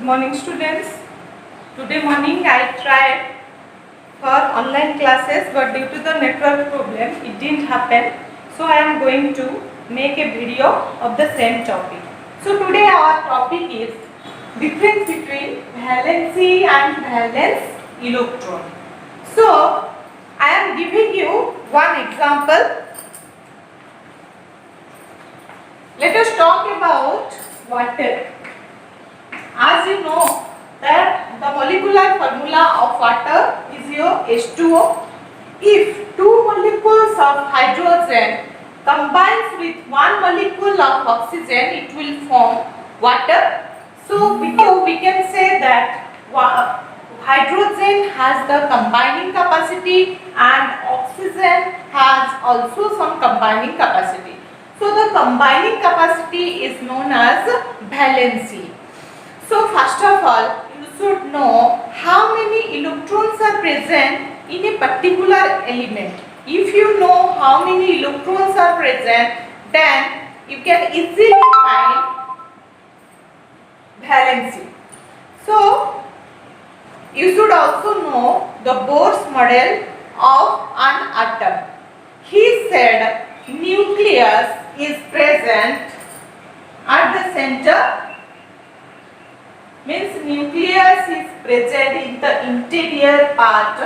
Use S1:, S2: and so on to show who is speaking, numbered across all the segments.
S1: morning students. Today morning I tried for online classes, but due to the network problem it didn't happen. So I am going to make a video of the same topic. So today our topic is difference between valency and valence electron. So I am giving you one example. Let us talk about water. As you know that the molecular formula of water is your H2O. If two molecules of hydrogen combines with one molecule of oxygen, it will form water. So we can say that hydrogen has the combining capacity and oxygen has also some combining capacity. So the combining capacity is known as valency. So first of all, you should know how many electrons are present in a particular element. If you know how many electrons are present, then you can easily find valency. So you should also know the Bohr's model of an atom. He said nucleus is present at the center, means nucleus is present in the interior part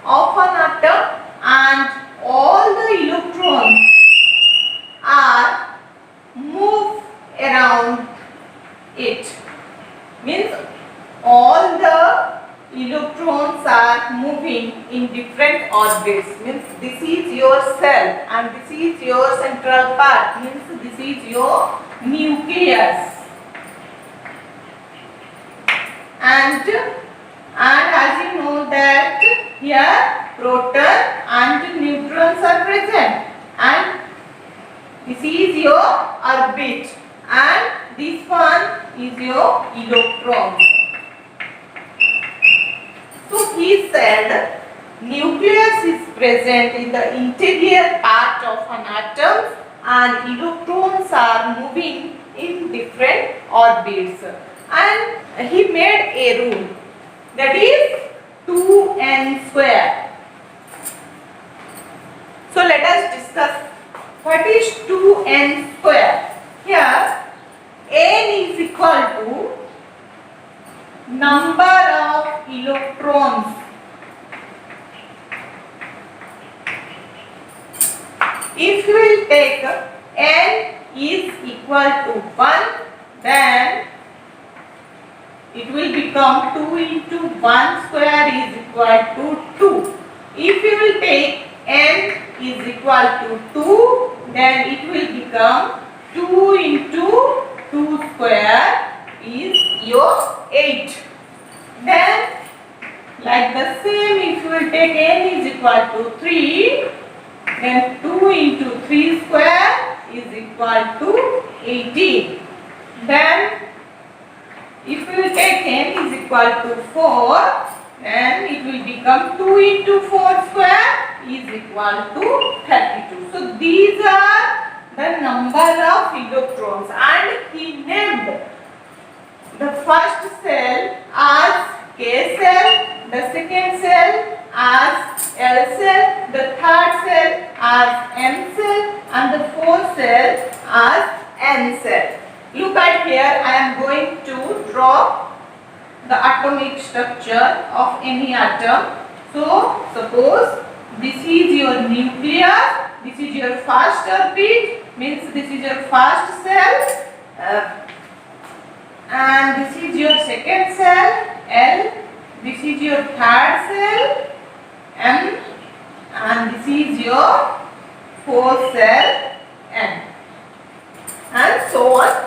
S1: of an atom and all the electrons are moved around it. Means all the electrons are moving in different orbits. Means this is your cell and this is your central part. Means this is your nucleus. And as you know that here proton and neutrons are present, and this is your orbit and this one is your electrons. So he said nucleus is present in the interior part of an atom and electrons are moving in different orbits. And he made a rule, that is 2n square. So let us discuss what is 2n square. Here n is equal to number of electrons if you will take n is equal to 1, then it will become 2 into 1 square is equal to 2. If you will take n is equal to 2, then it will become 2 into 2 square is your 8. Then like the same, if you will take n is equal to 3, then 2 into 3 square is equal to 18. Then if you will take n is equal to 4, then it will become 2 into 4 square is equal to 32. So these are the number of electrons, and he named the first cell as K cell, the second cell as L cell, the third cell as M cell, and the fourth cell as N cell. Look at here, I am going to draw the atomic structure of any atom. So suppose this is your nucleus, this is your first orbit, means this is your first cell, and this is your second cell L, this is your third cell M, and this is your fourth cell N, and so on.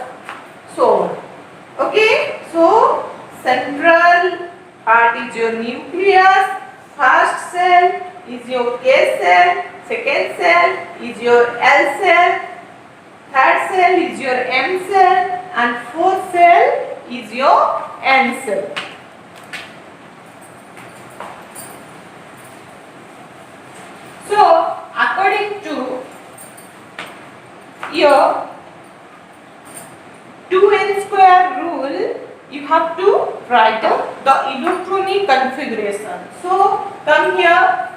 S1: Okay, so central part is your nucleus, first cell is your K cell, second cell is your L cell, third cell is your M cell, and fourth cell is your N cell. So according to your 2n square rule, you have to write the electronic configuration. So come here,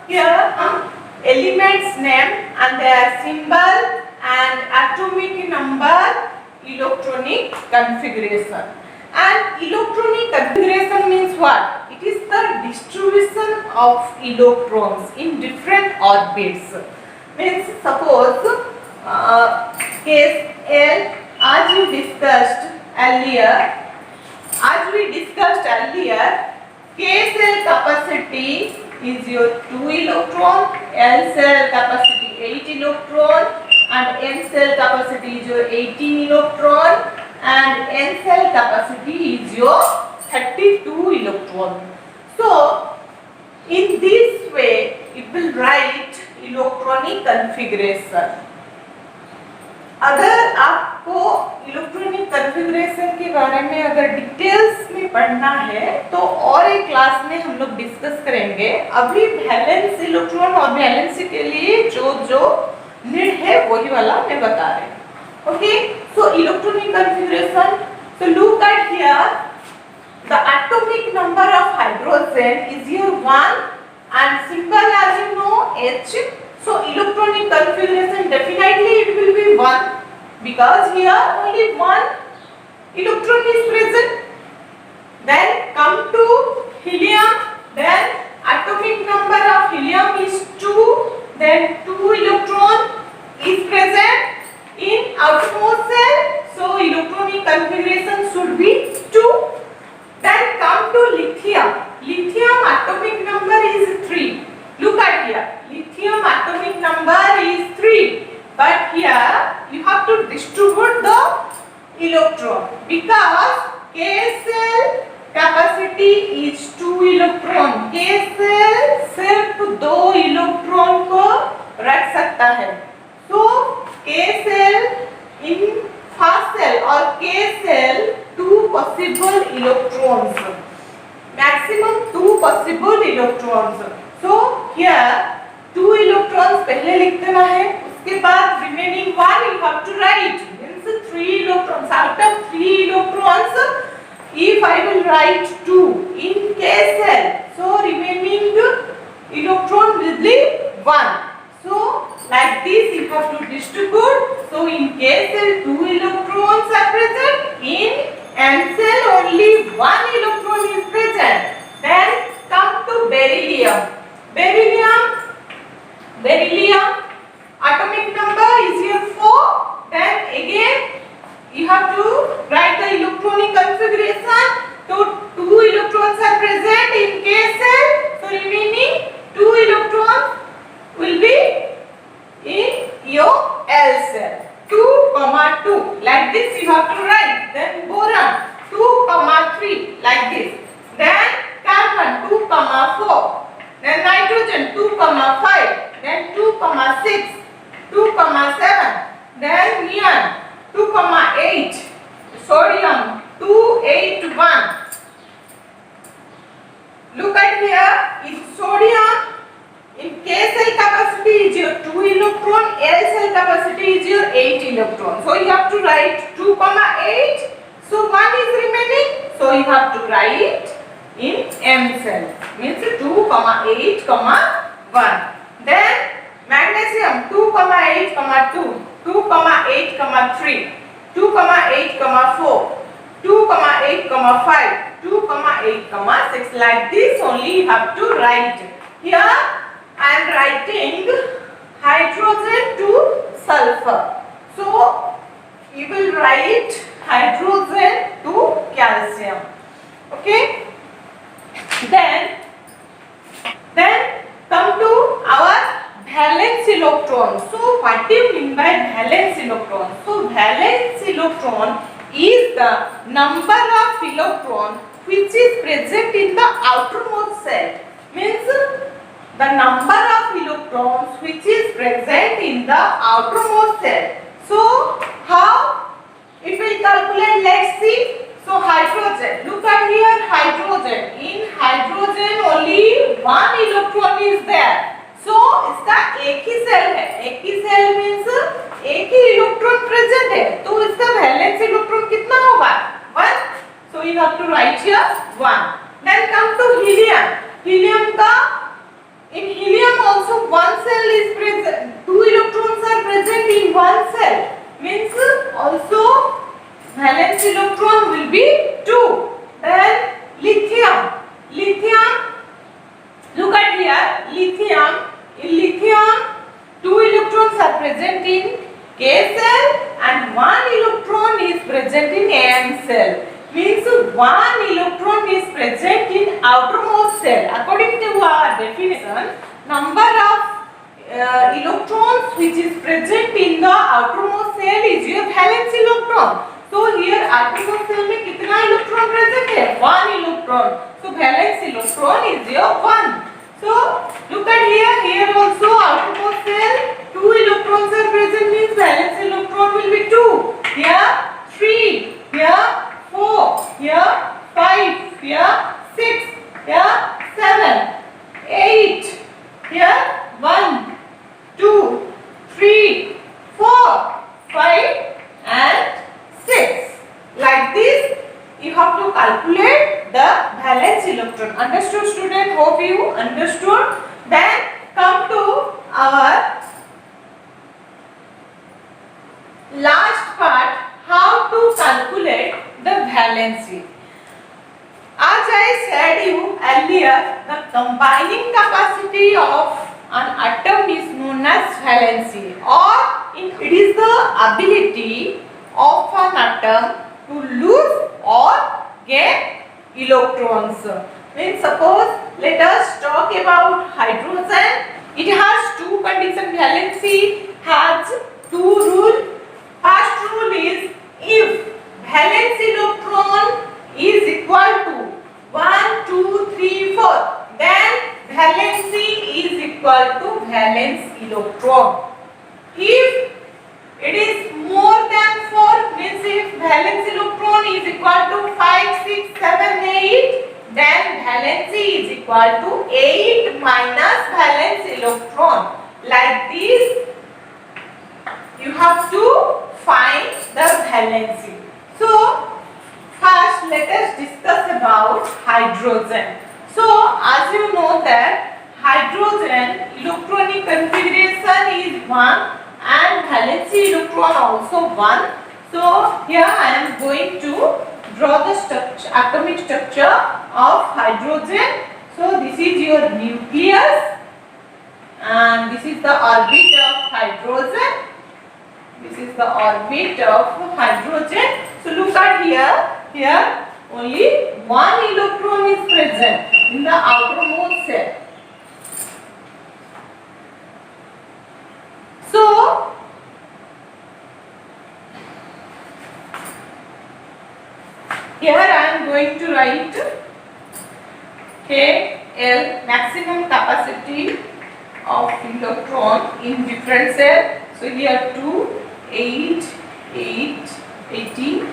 S1: elements name and their symbol and atomic number, electronic configuration. And electronic configuration means what? It is the distribution of electrons in different orbits. Means suppose case L, as we discussed earlier, K cell capacity is your 2 electron, L cell capacity 8 electron, and M cell capacity is your 18 electron, and N cell capacity is your 32 electron. So in this way it will write electronic configuration. अगर आपको electronic configuration के बारे में अगर details में पढ़ना है तो और एक क्लास में हम लोग डिस्कस करेंगे. अभी वैलेंस इलेक्ट्रॉन और वैलेंसी के लिए जो नीड है वही वाला मैं बता रही हूँ. Okay, so electronic configuration. So look at here, the atomic number of hydrogen is your 1 and symbol as you know H. So electronic configuration definitely it will be 1 because here only one electron is present. Then come to helium, then atomic number of helium is 2, then 2 electron is present in outermost cell, so electronic configuration should be 2. Then come to lithium. Lithium atomic number is 3. Look at here. Lithium atomic number is 3. But here you have to distribute the electron because K cell capacity is 2 electron. K cell सिर्फ 2 electron को रख सकता है. So K cell in first cell or K cell 2 possible electrons. Maximum 2 possible electrons. So here 2 electrons पहले लिख देना है, उसके बाद remaining 1 you have to write. Means 3 electrons. Out of 3 electrons, if I will write 2 in K cell, so remaining electron will be 1. So like this you have to distribute. So in K cell 2 electrons are present. In N cell only 1 electron is present. Then come to beryllium. Beryllium atomic number is here 4. Then again you have to write the electronic configuration. So 2 electrons are present in K cell. So remaining 2 electrons will be in your L cell. 2, 2 like this you have to write. Then boron 2, 3 like this. Then carbon 2, 4. Then nitrogen 2, 5. Then 2, 6. 2, 7. Then neon 2, 8. Sodium 2, 8, 1. Look at here. In sodium, in K cell capacity is your 2 electron, L cell capacity is your 8 electron. So you have to write 2, 8. So 1 is remaining. So you have to write in M cell. Means 2, 8, 1. Then magnesium 2, 8, 2. 2, 8, 3. 2, 8, 4. 2, 8, 5. 2, 8, 6. Like this only you have to write. Here I am writing hydrogen to sulfur. So you will write hydrogen to calcium. Okay. Then come to our valence electron. So what do you mean by valence electron? So valence electron is the number of electron which is present in the outermost cell. Means the number of electrons which is present in the outermost cell. So how it will calculate? Let's see. So hydrogen, look at here, hydrogen. In hydrogen only 1 electron is there. So इसका एक ही cell है. एक ही cell means एक ही electron present है. तो इसका valence electron कितना होगा? 1. So you have to write here 1. Then come to helium. In helium also one cell is present. 2 electrons are present in one cell. Means also valence electron will be 2. Then lithium. Look at here. In lithium, 2 electrons are present in K cell and 1 electron is present in N cell. Means 1 electron is present in outermost cell. According to our definition, number of electrons which is present in the outermost cell is your valence electron. So here outermost cell में कितना electron present है? 1 electron. So valence electron is your 1. So look at here also outermost cell 2 electrons are present, means valence electron will be 2. Here 3, here 4, here 5, here 6, here 7, 8, here 1, 2, 3, 4, 5 and 6. Like this you have to calculate the valence electron. Understood, student? Hope you understood. Then come to our last part, how to calculate the valency. As I said you earlier, the combining capacity of an atom is known as valency, or it is the ability of an atom to lose or gain electrons. Means suppose let us talk about hydrogen. It has two conditions. Valency has two rules. First rule is, if valence electron is equal to 1, 2, 3, 4, then valency is equal to valence electron. If it is more than 4, means if valence electron is equal to 5, 6, 7, 8, then valency is equal to 8 minus valence electron. Like this, you have to find the valency. So, first let us discuss about hydrogen. So, as you know that hydrogen electronic configuration is 1 and valency electron also 1. So, here I am going to draw the structure, atomic structure of hydrogen. So, this is your nucleus and this is the orbit of hydrogen. This is the orbit of hydrogen. So, look at here only 1 electron is present in the outermost cell. So, here I am going to write KL, maximum capacity of electron in different cell. So, here 2, 8, 8, 18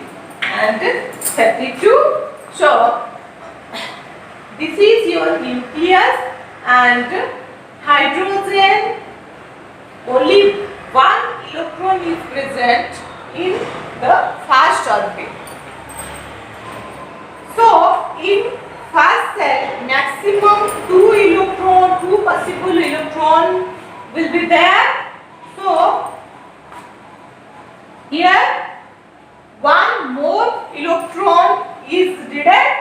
S1: and 32. So, this is your nucleus and hydrogen, only 1 electron is present in the first orbit. So, in first cell, maximum 2 possible electron will be there. So, here 1 more electron is needed.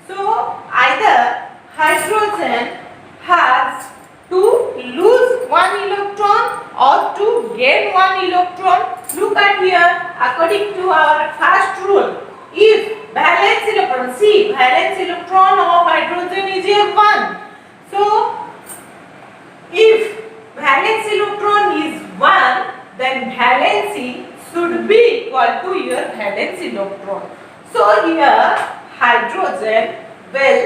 S1: So, either hydrogen has to lose 1 electron or to gain 1 electron. Look at here, according to our first rule, if valence electron, see valence electron of hydrogen is here 1. So, if valence electron is 1, then valency should be equal to your valence electron. So, here hydrogen will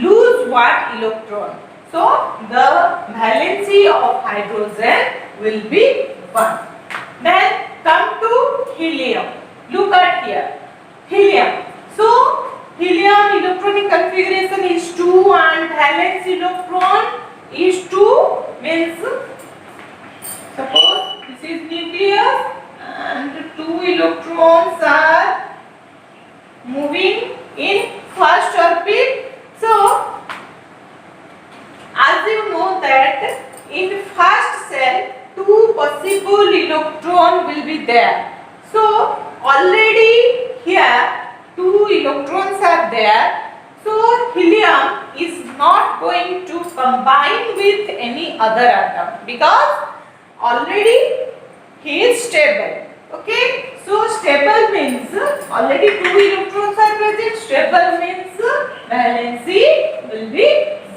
S1: lose 1 electron. So, the valency of hydrogen will be 1. Then come to helium. Look at here. Helium. So, helium electronic configuration is 2 and valence electron is 2. Means, suppose this is nucleus and 2 electrons are moving in first orbit. So as you know that in first cell two possible electron will be there. So already here two electrons are there. So helium is not going to combine with any other atom because already he is stable. Okay, so stable means already two electrons are present. Stable means valency will be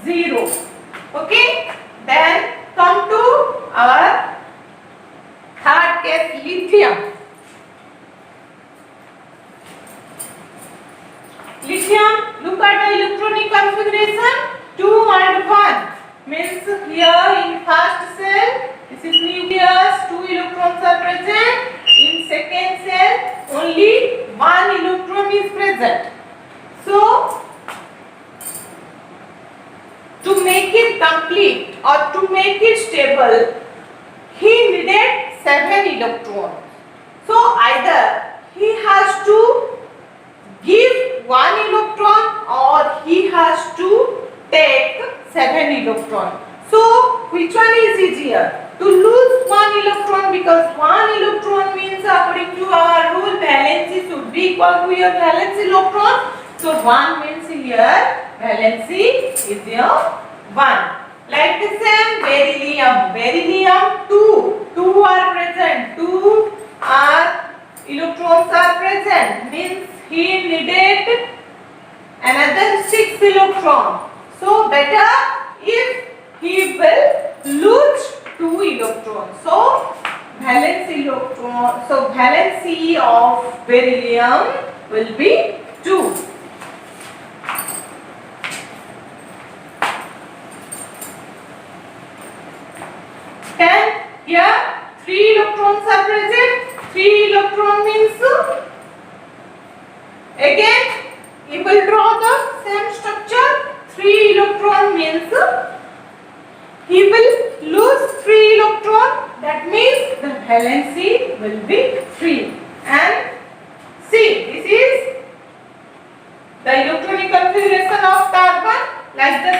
S1: 0. Okay, then come to our third case, lithium. Lithium, look at the electronic configuration 2 and 1 means here in first cell this is nucleus, 2 electrons are present. In second cell only 1 electron is present. So to make it complete or to make it stable, he needed 7 electrons. So either he has to give 1 electron or he has to take 7 electron. So which one is easier? To lose 1 electron, because 1 electron means according to our rule valency should be equal to your valence electron. So 1 means here valency is your 1. Like the same beryllium. Beryllium 2 are present. 2 are electrons are present means he needed another 6 electron. So better if he will lose 2 electrons. So valency of beryllium will be 2. Then here 3 electrons are present. 3 electron means again we will draw the same structure. 3 electron means he will lose 3 electron. That means the valency will be 3. And see, this is the electronic configuration of carbon. Like the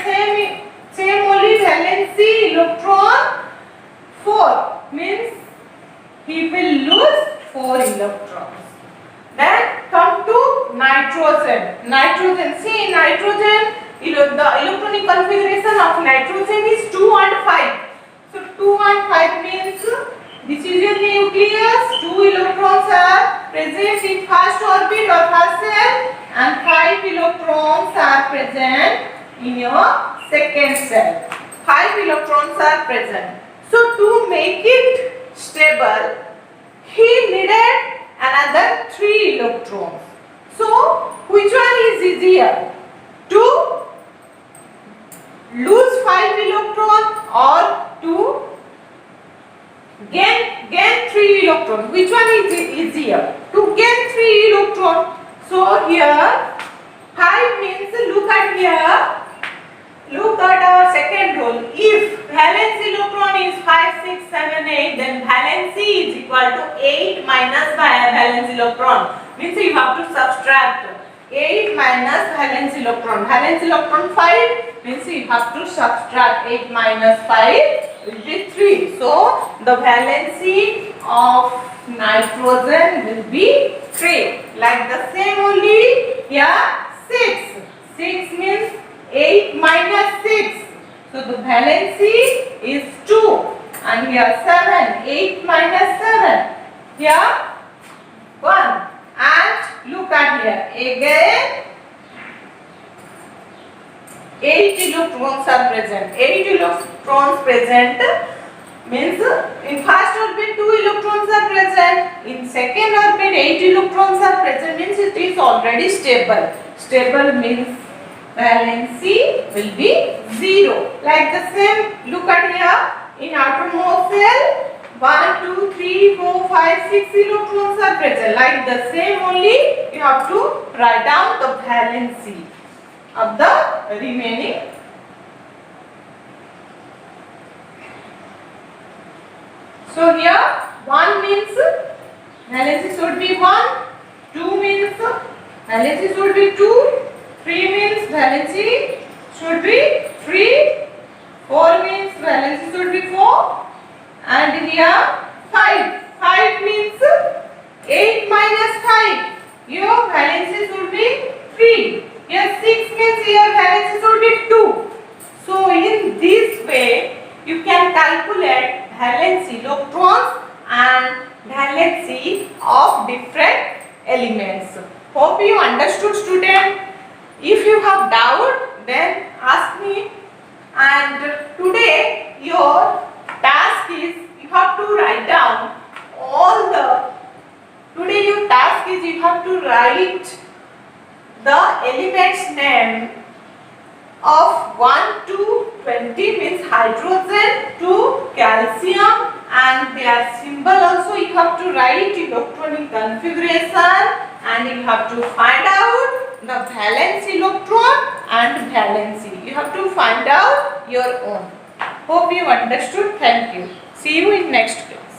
S1: same only valency electron 4 means he will lose 4 electrons. Then come to nitrogen. Nitrogen, see nitrogen, the electronic configuration of nitrogen is 2 and 5. So 2 and 5 means this is your nucleus, 2 electrons are present in first orbit or first cell and 5 electrons are present in your second cell. 5 electrons are present. So to make it stable, he needed another 3 electrons. So which one is easier? To lose 5 electrons or to gain 3 electrons? Which one is easier? To gain 3 electrons. So here 5 means look at here. Look at our second rule. If valence electron is 5, 6, 7, 8, then valency is equal to 8 minus valence electron. Means you have to subtract 8 minus valence electron. Valence electron 5 means you have to subtract 8 minus 5 will be 3. So the valency of nitrogen will be 3. Like the same only here 6. 6 means 8 minus 6. So the valency is 2. And here 7. 8 minus 7. Here 1. And look at here. Again 8 electrons are present. 8 electrons present means in first orbit 2 electrons are present. In second orbit 8 electrons are present means it is already stable. Stable means valency will be 0. Like the same, look at here in outermost cell 1, 2, 3, 4, 5, 6 electrons are present. Like the same only you have to write down the valency of the remaining. So here 1 means valency should be 1, 2 means Valency should be 2. 3 means valency should be 3. 4 means valency should be 4. And here 5. 5 means 8 minus 5. Your valency should be 3. Here 6 means your valency should be 2. So in this way you can calculate valency electrons and valency of different elements. Hope you understood, student. If you have doubt, then ask me. And today your task is you have to write down all the. Today your task is you have to write the elements name of 1 to 20 means hydrogen to calcium, and their symbol also you have to write electronic configuration, and you have to find out the valence electron and valency. You have to find out your own. Hope you understood. Thank you. See you in next class.